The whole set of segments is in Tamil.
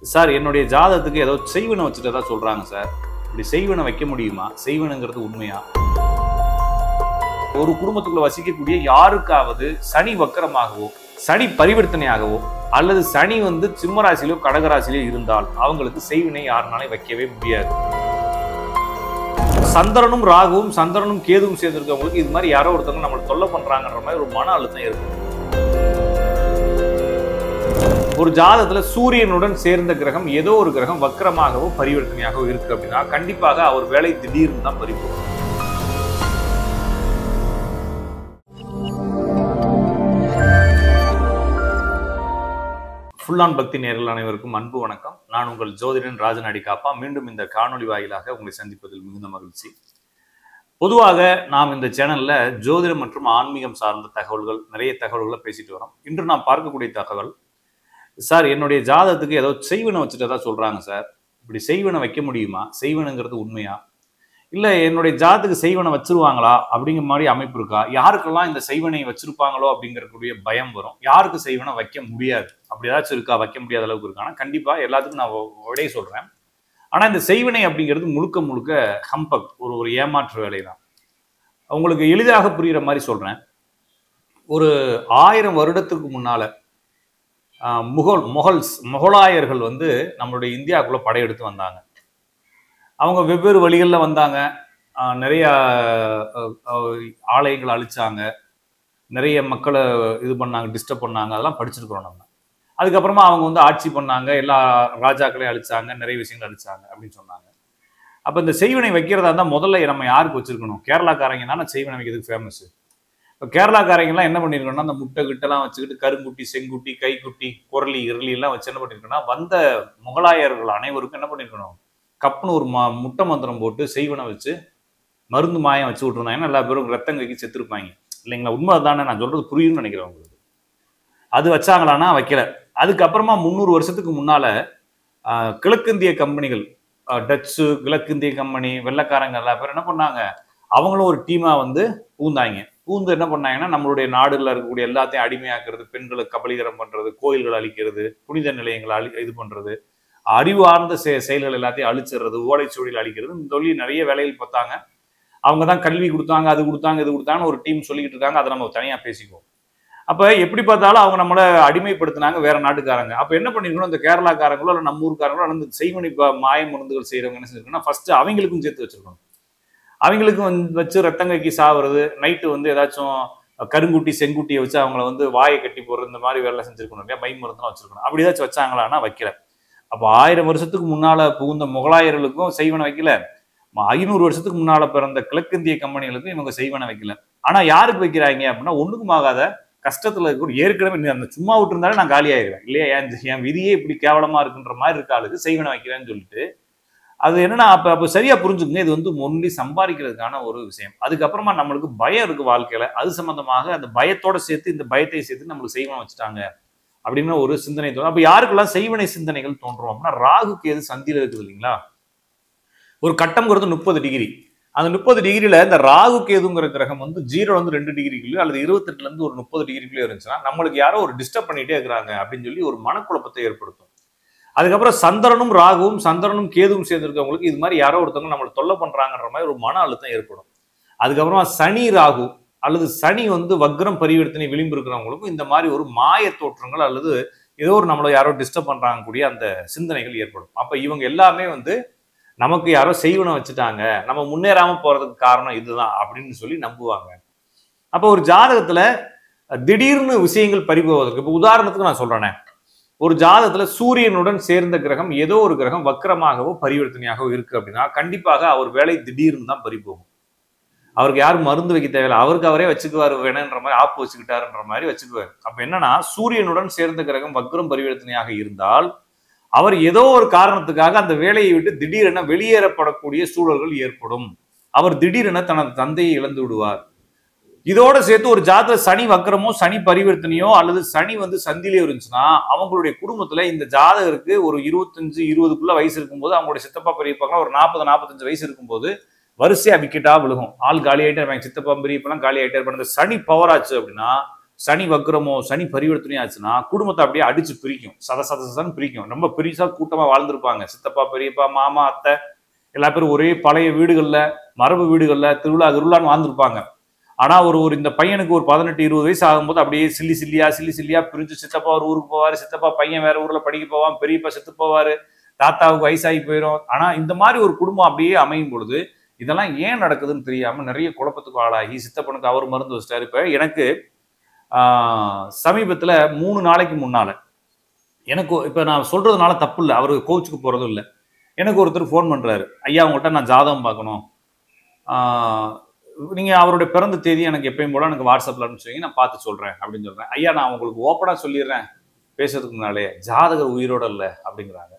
சார் என்னுடைய ஜாதகத்துக்கு ஏதோ செய்வனை வச்சுட்டதா சொல்றாங்க சார். இப்படி செய்வனை வைக்க முடியுமா? செய்வனுங்கிறது உண்மையா? ஒரு குடும்பத்துக்குள்ள வசிக்கக்கூடிய யாருக்காவது சனி வக்கரமாகவோ சனி பரிவர்த்தனையாகவோ அல்லது சனி சிம்மராசிலோ கடகராசிலோ இருந்தால் அவங்களுக்கு செய்வினை யாருனாலும் வைக்கவே முடியாது. சந்திரனும் ராகுவும் சந்திரனும் கேதுவும் சேர்ந்திருக்கவங்களுக்கு இது மாதிரி யாரோ ஒருத்தவங்க நம்மளை தொல்லை பண்றாங்கன்ற மாதிரி ஒரு மன அழுத்தம் இருக்கும். ஒரு ஜாதகத்துல சூரியனுடன் சேர்ந்த கிரகம் ஏதோ ஒரு கிரகம் வக்கரமாகவோ பரிவர்த்தனையாகவோ இருக்கு அப்படின்னா கண்டிப்பாக அவர் வேலை திடீர்னு தான் பறிப்போம். ஃபுல் ஆன் பக்தி நேயர்கள் அனைவருக்கும் அன்பு வணக்கம். நான் உங்கள் ஜோதிடன் ராஜன் அடிக்காப்பா. மீண்டும் இந்த காணொலி வாயிலாக உங்களை சந்திப்பதில் மிகுந்த மகிழ்ச்சி. பொதுவாக நாம் இந்த சேனல்ல ஜோதிடம் மற்றும் ஆன்மீகம் சார்ந்த தகவல்கள் நிறைய தகவல்களை பேசிட்டு வரோம். இன்று நாம் பார்க்கக்கூடிய தகவல், சார் என்னுடைய ஜாதகத்துக்கு ஏதோ செய்வனை வச்சுட்டதா சொல்றாங்க சார். இப்படி செய்வனை வைக்க முடியுமா? செய்வனுங்கிறது உண்மையா? இல்ல என்னுடைய ஜாதகத்துக்கு செய்வனை வச்சிருவாங்களா அப்படிங்கிற மாதிரி அமைப்பு இருக்கா? யாருக்கெல்லாம் இந்த செய்வனை வச்சிருப்பாங்களோ அப்படிங்கக்கூடிய பயம் வரும். யாருக்கு செய்வனை வைக்க முடியாது அப்படி ஏதாச்சும் இருக்கா? வைக்க முடியாத அளவுக்கு இருக்கானா? கண்டிப்பா எல்லாத்துக்கும் நான் விடைய சொல்றேன். ஆனா இந்த செய்வனை அப்படிங்கிறது முழுக்க முழுக்க ஹம்பக், ஒரு ஏமாற்று வேலை தான். உங்களுக்கு எளிதாக புரியுற மாதிரி சொல்றேன். ஒரு 1000 வருடத்துக்கு முன்னால முகலாயர்கள் நம்மளுடைய இந்தியாவுக்குள்ள படையெடுத்து வந்தாங்க. அவங்க வெவ்வேறு வழிகளில் வந்தாங்க. நிறைய ஆலயங்களை அழிச்சாங்க, நிறைய மக்களை இது பண்ணாங்க, டிஸ்டர்ப் பண்ணாங்க. அதெல்லாம் படிச்சிருக்கிறோம் நம்ம. அதுக்கப்புறமா அவங்க ஆட்சி பண்ணாங்க, எல்லா ராஜாக்களையும் அழிச்சாங்க, நிறைய விஷயங்கள் அழிச்சாங்க அப்படின்னு சொன்னாங்க. அப்போ இந்த செய்வனை வைக்கிறதா இருந்தால் முதல்ல நம்ம யாருக்கு வச்சிருக்கணும்? கேரளாக்காரங்க தானே செய்வனை வைக்கிறதுக்கு ஃபேமஸ். இப்போ கேரளாக்காரங்கெல்லாம் என்ன பண்ணியிருக்கோம்னா, அந்த முட்டை கிட்டெல்லாம் வச்சுக்கிட்டு கருங்குட்டி, செங்குட்டி, கைக்குட்டி, குரலி இருளி எல்லாம் வச்சு என்ன பண்ணியிருக்கோம்னா, வந்த முகலாயர்கள் அனைவருக்கும் என்ன பண்ணியிருக்கணும், கப்புன்னு ஒரு முட்டை மந்திரம் போட்டு செய்வனை வச்சு மருந்து மாயம் வச்சு விட்டுருந்தாங்க. ஏன்னா எல்லா பேரும் ரத்தம் கைக்கு செத்துருப்பாங்க இல்லைங்களா? உண்மை தானே, நான் சொல்றது புரியும்னு நினைக்கிறேன் உங்களுக்கு. அது வச்சாங்களான்னா வைக்கல. அதுக்கப்புறமா 300 வருஷத்துக்கு முன்னால கிழக்கிந்திய கம்பெனிகள், டச்சு, கிழக்கிந்திய கம்பெனி, வெள்ளைக்காரங்க எல்லா பேரும் என்ன பண்ணாங்க, அவங்களும் ஒரு டீமா பூந்தாங்க. பூந்து என்ன பண்ணாங்கன்னா, நம்மளுடைய நாடுகளில் இருக்கக்கூடிய எல்லாத்தையும் அடிமையாக்குறது, பெண்களை கபலீகரம் பண்றது, கோயில்களை அழிக்கிறது, புனித நிலையங்களை இது பண்றது, அறிவார்ந்த செயல்கள் எல்லாத்தையும் அழிச்சிடுறது, ஓலைச்சுவடியில் அழிக்கிறது, இந்த சொல்லி நிறைய வேலைகள் பார்த்தாங்க. அவங்க தான் கல்வி கொடுத்தாங்க, அது கொடுத்தாங்க, இது கொடுத்தாங்கன்னு ஒரு டீம் சொல்லிக்கிட்டு இருக்காங்க. அதை நம்ம தனியா பேசிக்குவோம். அப்ப எப்படி பார்த்தாலும் அவங்க நம்மளை அடிமைப்படுத்தினாங்க வேற நாட்டுக்காரங்க. அப்ப என்ன பண்ணிருக்கணும், இந்த கேரளாக்காரங்களோ இல்லை நம்ம ஊருக்காரங்களோ அந்த செய்வனை மாய மருந்துகள் செய்யறவங்க என்ன செஞ்சிருக்கணும்னா, ஃபர்ஸ்ட் அவங்களுக்கும் சேர்த்து வச்சிருக்கணும். அவங்களுக்கும் வச்சு ரத்தங்கைக்கு சாவுறது, நைட்டு ஏதாச்சும் கருங்குட்டி செங்குட்டியை வச்சு அவங்கள வாயை கட்டி போடுறது, இந்த மாதிரி வேலை செஞ்சிருக்கணும் இல்லையா? மை மருந்துலாம் வச்சிருக்கணும். அப்படி ஏதாச்சும் வச்சாங்களான்னா வைக்கல. அப்போ 1000 வருஷத்துக்கு முன்னால புகுந்த முகலாயர்களுக்கும் செய்வனை வைக்கல, 500 வருஷத்துக்கு முன்னால பிறந்த கிழக்கிந்திய கம்பெனிகளுக்கும் இவங்க செய்வனை வைக்கல. ஆனா யாருக்கு வைக்கிறாங்க அப்படின்னா, ஒண்ணுக்கும் ஆகாத கஷ்டத்துல இருக்க, ஏற்கனவே அந்த சும்மா விட்டு இருந்தாலும் நான் காலி ஆயிடுவேன் இல்லையா, என் விதியே இப்படி கேவலமா இருக்குன்ற மாதிரி இருக்க ஆளுக்கு செய்வனை வைக்கிறேன்னு சொல்லிட்டு, அது என்னன்னா அப்ப சரியா புரிஞ்சுக்குங்க, இது ஒன்லி சம்பாதிக்கிறதுக்கான ஒரு விஷயம். அதுக்கப்புறமா நம்மளுக்கு பயம் இருக்கு வாழ்க்கையில, அது சம்பந்தமாக அந்த பயத்தோட சேர்த்து இந்த பயத்தை சேர்த்து நம்மளுக்கு செய்வனை வச்சுட்டாங்க அப்படின்னு ஒரு சிந்தனை தோணும். அப்ப யாருக்கெல்லாம் செய்வனை சிந்தனைகள் தோன்றும் அப்படின்னா, ராகு கேது சந்தியில இருக்குது இல்லைங்களா? ஒரு கட்டம்ங்கிறது 30 டிகிரி. அந்த 30 டிகிரியில இந்த ராகு கேதுங்கிற கிரகம் 0 2 டிகிரிக்குள்ளே அல்லது 28 ஒரு 30 டிகிரிக்குள்ளே இருந்துச்சுன்னா நம்மளுக்கு யாரோ ஒரு டிஸ்டர்ப் பண்ணிட்டே இருக்கிறாங்க அப்படின்னு சொல்லி ஒரு மனக்குழப்பத்தை ஏற்படுத்தும். அதுக்கப்புறம் சந்திரனும் ராகுவும் சந்திரனும் கேதுவும் சேர்ந்திருக்கவங்களுக்கு இது மாதிரி யாரோ ஒருத்தவங்க நம்மளை தொல்லை பண்றாங்கன்ற மாதிரி ஒரு மன அழுத்தம் ஏற்படும். அதுக்கப்புறமா சனி ராகு அல்லது சனி வக்ரம் பரிவர்த்தனை விளிம்பு இருக்கிறவங்களுக்கும் இந்த மாதிரி ஒரு மாய தோற்றங்கள் அல்லது ஏதோ ஒரு நம்மளை யாரோ டிஸ்டர்ப் பண்றாங்க கூடிய அந்த சிந்தனைகள் ஏற்படும். அப்ப இவங்க எல்லாமே நமக்கு யாரோ செய்வனை வச்சுட்டாங்க, நம்ம முன்னேறாம போறதுக்கு காரணம் இதுதான் அப்படின்னு சொல்லி நம்புவாங்க. அப்ப ஒரு ஜாதகத்துல திடீர்னு விஷயங்கள் பறிபோவதற்கு, இப்ப உதாரணத்துக்கு நான் சொல்றேனே, ஒரு ஜாதகத்துல சூரியனுடன் சேர்ந்த கிரகம் ஏதோ ஒரு கிரகம் வக்கரமாகவோ பரிவர்த்தனையாகவோ இருக்கு அப்படின்னா கண்டிப்பாக அவர் வேலை திடீர்னு தான் பறிபோகும். அவருக்கு யாரும் மருந்து வைக்க தேவையில்லை, அவருக்கு அவரே வச்சுக்குவாரு, வேணுன்ற மாதிரி ஆப்பு வச்சுக்கிட்டாருன்ற மாதிரி வச்சுக்குவாரு. அப்ப என்னன்னா, சூரியனுடன் சேர்ந்த கிரகம் வக்ரம் பரிவர்த்தனையாக இருந்தால் அவர் ஏதோ ஒரு காரணத்துக்காக அந்த வேலையை விட்டு திடீரென வெளியேறப்படக்கூடிய சூழல்கள் ஏற்படும். அவர் திடீரென தனது தந்தையை இழந்து விடுவார். இதோட சேர்த்து ஒரு ஜாதக சனி வக்கரமோ சனி பரிவர்த்தனையோ அல்லது சனி சந்திலே இருந்துச்சுன்னா அவங்களுடைய குடும்பத்துல இந்த ஜாதகருக்கு ஒரு 25-20 வயசு இருக்கும்போது, அவங்களுடைய சித்தப்பா பெரியப்பாங்க ஒரு 40-45 வயசு இருக்கும்போது வரிசையா விக்கெட்டா விழுகும். ஆள் காலி ஆயிட்டே இருப்பாங்க, சித்தப்பா பெரியப்பெல்லாம் காலி ஆயிட்டே இருப்பாங்க. இந்த சனி பவர் ஆச்சு அப்படின்னா சனி வக்ரமோ சனி பரிவர்த்தனையும் ஆச்சுன்னா குடும்பத்தை அப்படியே அடிச்சு பிரிக்கும், சதன்னு பிரிக்கும். ரொம்ப பெருசா கூட்டமா வாழ்ந்திருப்பாங்க, சித்தப்பா பெரியப்பா மாமா அத்தை எல்லா பேரும் ஒரே பழைய வீடுகள்ல மரபு வீடுகள்ல திருவிழான்னு வாழ்ந்திருப்பாங்க. ஆனா ஒரு இந்த பையனுக்கு ஒரு 18-20 வயசு ஆகும்போது அப்படியே சில்லி சில்லியா பிரிஞ்சு சித்தப்பா ஒரு ஊருக்கு போவாரு, சித்தப்பா பையன் வேற ஊர்ல படிக்க போவான், பெரியப்பா செத்து போவாரு, தாத்தாவுக்கு வயசாகி போயிடும். ஆனா இந்த மாதிரி ஒரு குடும்பம் அப்படியே அமையும் பொழுது இதெல்லாம் ஏன் நடக்குதுன்னு தெரியாம நிறைய குழப்பத்துக்கு ஆளாகி சித்தப்பனுக்கு அவர் மருந்து வச்சிட்டாரு. இப்ப எனக்கு சமீபத்துல 3 நாளைக்கு முன்னால எனக்கு இப்ப நான் சொல்றதுனால தப்பு இல்லை, அவரு கோச்சுக்கு போறதும் இல்லை. எனக்கு ஒருத்தர் ஃபோன் பண்றாரு, ஐயா உங்கள்கிட்ட நான் ஜாதகம் பார்க்கணும், நீங்க அவருடைய பிறந்த தேதி எனக்கு எப்பயும் போல எனக்கு வாட்ஸ்அப்ல அனுப்பிச்சுவீங்க, நான் பார்த்து சொல்றேன் அப்படின்னு சொல்றேன். ஐயா நான் உங்களுக்கு ஓப்பனா சொல்லிடுறேன் பேசுறதுக்கு முன்னாலே, ஜாதகர் உயிரோட இல்லை அப்படிங்கிறாங்க.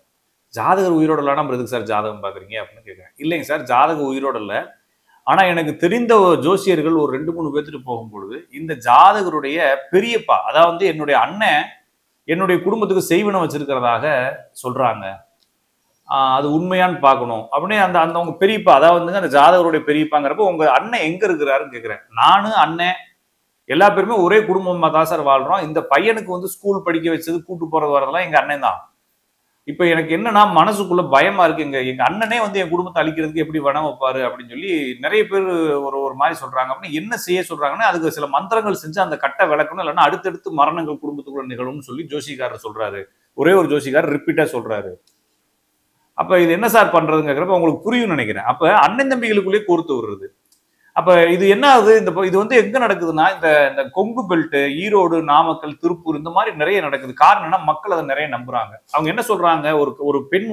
ஜாதகர் உயிரோட இல்லைன்னா நம்ம எதுக்கு சார் ஜாதகம் பார்க்குறீங்க அப்படின்னு கேட்குறேன். இல்லைங்க சார் ஜாதகம் உயிரோட இல்லை, ஆனா எனக்கு தெரிந்த ஜோசியர்கள் ஒரு 2-3 பேர்த்துட்டு போகும்பொழுது இந்த ஜாதகருடைய பெரியப்பா, அதாவது என்னுடைய அண்ணன் என்னுடைய குடும்பத்துக்கு செய்வனம் வச்சிருக்கிறதாக சொல்றாங்க, அது உண்மையான்னு பார்க்கணும் அப்படின்னு அந்த அந்த உங்க பெரியப்பா, அதாவது அந்த ஜாதகருடைய பெரியப்பாங்கிறப்ப உங்க அண்ணன் எங்க இருக்கிறாருன்னு கேட்கிறேன். நானு அண்ணன் எல்லா பேருமே ஒரே குடும்பமா தான் சார் வாழ்றோம், இந்த பையனுக்கு ஸ்கூல் படிக்க வச்சது கூட்டு போறது வரதெல்லாம் எங்க அண்ணன் தான். இப்ப எனக்கு என்னன்னா மனசுக்குள்ள பயமா இருக்கு, எங்க அண்ணனே என் குடும்பத்தை அழிக்கிறதுக்கு எப்படி வனம் வைப்பாரு அப்படின்னு சொல்லி நிறைய பேர் ஒரு மாதிரி சொல்றாங்க. அப்படின்னு என்ன செய்ய சொல்றாங்கன்னா அதுக்கு சில மந்திரங்கள் செஞ்சு அந்த கட்டை விளக்கணும், இல்லைன்னா அடுத்தடுத்து மரணங்கள் குடும்பத்துக்குள்ள நிகழும்னு சொல்லி ஜோசிகாரர் சொல்றாரு. ஒரே ஒரு ஜோசிகாரர் ரிப்பீட்டா சொல்றாரு. அப்ப இது என்ன சார் பண்றதுங்கிறப்ப உங்களுக்கு புரியும் நினைக்கிறேன். அப்ப அண்ணன் தம்பிகளுக்குள்ளேயே கோர்த்து விடுறது. அப்ப இது என்ன ஆகுது, இது எங்க நடக்குதுன்னா இந்த கொங்கு பெல்ட், ஈரோடு, நாமக்கல், திருப்பூர் இந்த மாதிரி நிறைய நடக்குது. காரணம் என்ன, மக்கள் அதை நிறைய நம்புறாங்க. அவங்க என்ன சொல்றாங்க, ஒரு பெண்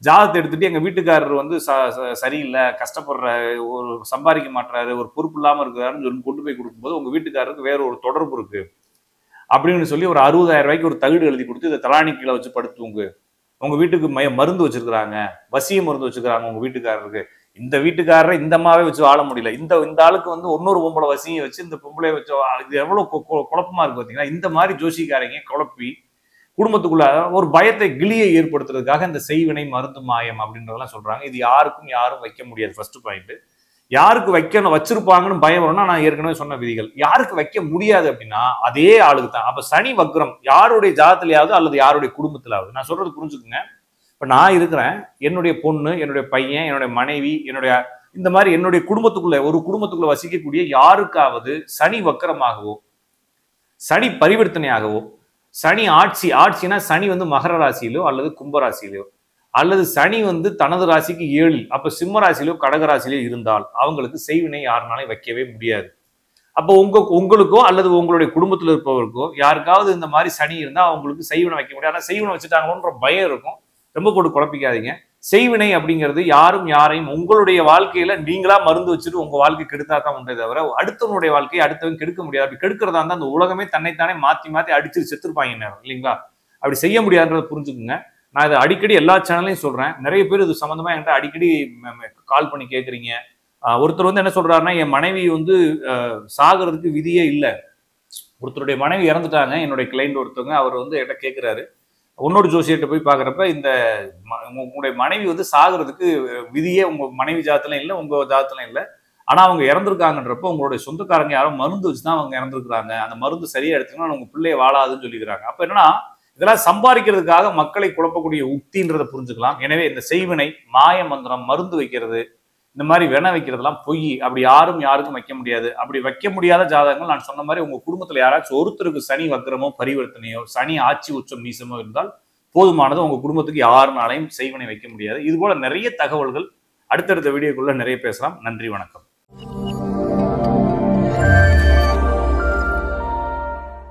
ஜாதகத்தை எடுத்துட்டு எங்க வீட்டுக்காரர் சரியில்லை, கஷ்டப்படுற, ஒரு சம்பாதிக்க மாட்டாரு, ஒரு பொறுப்பு இல்லாம இருக்கிறாருன்னு சொல்லி கொண்டு போய் கொடுக்கும்போது உங்க வீட்டுக்காரருக்கு வேற ஒரு தொடர்பு இருக்கு அப்படின்னு சொல்லி ஒரு 60,000 ரூபாய்க்கு ஒரு தகுடு எழுதி கொடுத்து இதை தலாணி கீழே வச்சு படுத்துவங்க, உங்க வீட்டுக்கு மருந்து வச்சிருக்கிறாங்க, வசிய மருந்து வச்சிருக்காங்க உங்க வீட்டுக்காரருக்கு, இந்த வீட்டுக்காரரை இந்த அம்மாவே வச்சு வாழ முடியல, இந்த ஆளுக்கு இன்னொரு பொம்பளை வசியை வச்சு இந்த பொம்பளை வச்சு, இது எவ்வளவு குழப்பமா இருக்கு பாத்தீங்கன்னா. இந்த மாதிரி ஜோசிக்காரங்க குழப்பி குடும்பத்துக்குள்ள ஒரு பயத்தை கிளியை ஏற்படுத்துறதுக்காக இந்த செய்வினை மருந்து மாயம் அப்படின்றதெல்லாம் சொல்றாங்க. இது யாரும் வைக்க முடியாது. ஃபர்ஸ்ட் பாயிண்ட், யாருக்கு வச்சிருப்பாங்கன்னு பயம் வரும்னா நான் ஏற்கனவே சொன்ன விதிகள். யாருக்கு வைக்க முடியாது அப்படின்னா அதே ஆளுக்கு தான். அப்ப சனி வக்ரம் யாருடைய ஜாதத்திலேயாவது அல்லது யாருடைய குடும்பத்திலாவது, நான் சொல்றது புரிஞ்சுக்குங்க. இப்ப நான் இருக்கிறேன், என்னுடைய பொண்ணு, என்னுடைய பையன், என்னுடைய மனைவி, இந்த மாதிரி என்னுடைய குடும்பத்துக்குள்ள வசிக்கக்கூடிய யாருக்காவது சனி வக்கரமாகவோ சனி பரிவர்த்தனையாகவோ சனி ஆட்சினா சனி மகர ராசியிலோ அல்லது கும்பராசியிலோ அல்லது சனி தனது ராசிக்கு 7 அப்ப சிம்ம ராசியிலோ கடகராசியிலோ இருந்தால் அவங்களுக்கு செய்வினை யாருனாலும் வைக்கவே முடியாது. அப்போ உங்களுக்கோ அல்லது உங்களுடைய குடும்பத்தில் இருப்பவருக்கோ யாருக்காவது இந்த மாதிரி சனி இருந்தா அவங்களுக்கு செய்வினை வைக்க முடியாது. ஆனா செய்வினை வச்சுட்டாங்களோன்ற பயம் இருக்கும். ரொம்ப போட்டு குழப்பிக்காதீங்க. செய்வினை அப்படிங்கிறது யாரையும் உங்களுடைய வாழ்க்கையில நீங்களா மருந்து வச்சுட்டு உங்க வாழ்க்கை கெடுத்தா தான் உண்டே தவிர அடுத்தவனுடைய வாழ்க்கையை அடுத்தவன் கெடுக்க முடியாது. அப்படி கெடுக்கிறதா இருந்தா அந்த உலகமே தன்னைத்தானே மாத்தி அடிச்சு செத்துருப்பாங்க நேரம் இல்லைங்களா. அப்படி செய்ய முடியாதுன்றதை புரிஞ்சுக்குங்க. நான் இதை அடிக்கடி எல்லா சேனல்லையும் சொல்றேன். நிறைய பேர் இது சம்பந்தமா என்கிட்ட அடிக்கடி கால் பண்ணி கேட்குறீங்க. ஒருத்தர் என்ன சொல்றாருன்னா, என் மனைவி சாகிறதுக்கு விதியே இல்லை. ஒருத்தருடைய மனைவி இறந்துட்டாங்க. என்னுடைய கிளைண்ட் ஒருத்தவங்க அவர் என்கிட்ட கேட்கிறாரு, இன்னொரு ஜோசியர்கிட்ட போய் பாக்குறப்ப இந்த உங்களுடைய மனைவி சாகிறதுக்கு விதியே உங்க மனைவி ஜாதத்துல இல்லை, உங்க ஜாதத்துல இல்லை, ஆனா அவங்க இறந்துருக்காங்கன்றப்ப உங்களுடைய சொந்தக்காரங்க யாரும் மருந்து வச்சுதான் அவங்க இறந்துருக்காங்க, அந்த மருந்து சரியா எடுத்துக்கணும் உங்க பிள்ளைய வாழாதுன்னு சொல்லிக்கிறாங்க. அப்ப என்னன்னா இதெல்லாம் சம்பாதிக்கிறதுக்காக மக்களை குழப்பக்கூடிய உக்தின்றதை புரிஞ்சுக்கலாம். எனவே இந்த செய்வினை, மாய மந்திரம், மருந்து வைக்கிறது, இந்த மாதிரி வென வைக்கிறதுலாம் பொய். அப்படி யாருக்கும் வைக்க முடியாது. அப்படி வைக்க முடியாத ஜாதகங்கள் நான் சொன்ன மாதிரி உங்க குடும்பத்துல யாராச்சும் ஒருத்தருக்கு சனி வக்ரமோ பரிவர்த்தனையோ சனி ஆட்சி உச்சம் நீசமோ இருந்தால் போதுமானது. உங்க குடும்பத்துக்கு யாருனாலையும் செய்வினை வைக்க முடியாது. இது போல நிறைய தகவல்கள் அடுத்தடுத்த வீடியோக்குள்ள நிறைய பேசலாம். நன்றி, வணக்கம்.